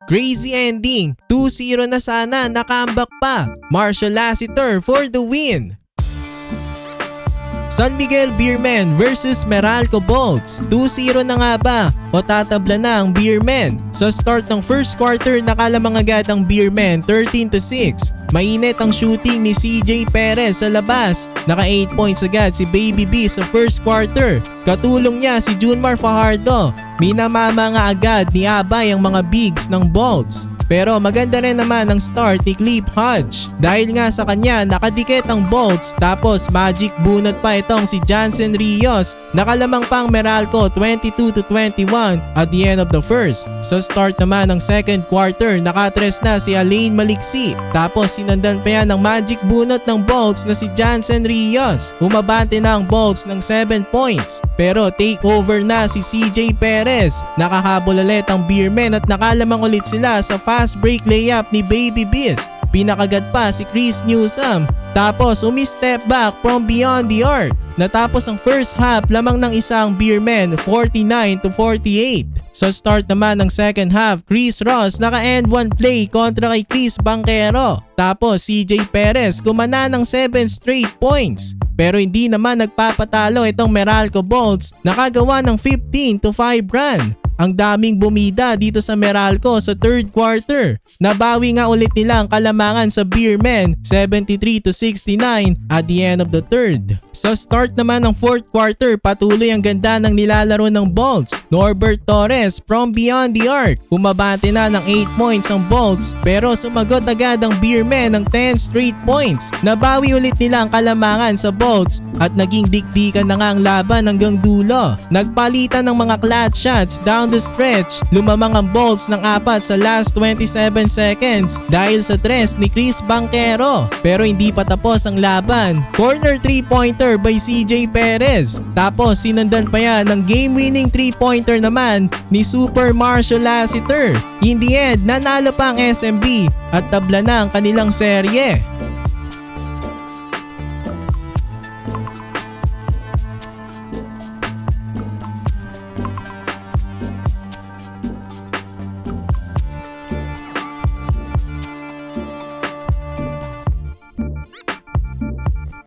Crazy ending, 2-0 na sana, nakambak pa. Marshall Lassiter for the win. San Miguel Beermen versus Meralco Bolts. 2-0 na nga ba o tatabla na ang Beermen? Sa start ng first quarter nakalamang agad ang Beermen 13-6. Mainit ang shooting ni CJ Perez sa labas. Naka 8 points agad si Baby B sa first quarter. Katulong niya si Junmar Fajardo. Minamama nga agad ni Abay ang mga bigs ng Bolts. Pero maganda rin naman ang start ni Cliff Hodge dahil nga sa kanya nakadikit ang Bolts tapos magic bunot pa itong si Jansen Rios. Nakalamang pang Meralco 22-21 at the end of the first. Sa start naman ng second quarter nakatres na si Alain Maliksi tapos sinundan pa yan ng magic bunot ng Bolts na si Jansen Rios. Umabante na ang Bolts ng 7 points pero take over na si CJ Perez. Nakahabol ulit ang Beermen at nakalamang ulit sila sa fast break layup ni Baby Beast. Pinakagat pa si Chris Newsome tapos umi-step back from beyond the arc. Natapos ang first half lamang ng isang Beermen 49-48. Sa start naman ng second half, Chris Ross naka-end one play kontra kay Chris Banquero. Tapos CJ Perez kumana ng 7 straight points. Pero hindi naman nagpapatalo itong Meralco Bolts, nakagawa ng 15-5 run. Ang daming bumida dito sa Meralco sa third quarter. Nabawi nga ulit nila ang kalamangan sa Beermen 73-69 at the end of the third. Sa start naman ng fourth quarter, patuloy ang ganda ng nilalaro ng Bolts. Norbert Torres from beyond the arc. Umabante na ng 8 points ang Bolts pero sumagot agad ang Beermen ng 10 straight points. Nabawi ulit nila ang kalamangan sa Bolts at naging dikdikan na nga ang laban hanggang dulo. Nagpalitan ng mga clutch shots down the stretch. Lumamang ang Bolts ng 4 sa last 27 seconds dahil sa tres ni Chris Banquero. Pero hindi pa tapos ang laban. Corner 3-pointer by CJ Perez. Tapos sinundan pa yan ng game-winning 3-pointer naman ni Super Marshall Lassiter. In the end, nanalo pa ang SMB at tabla na ang kanilang serye.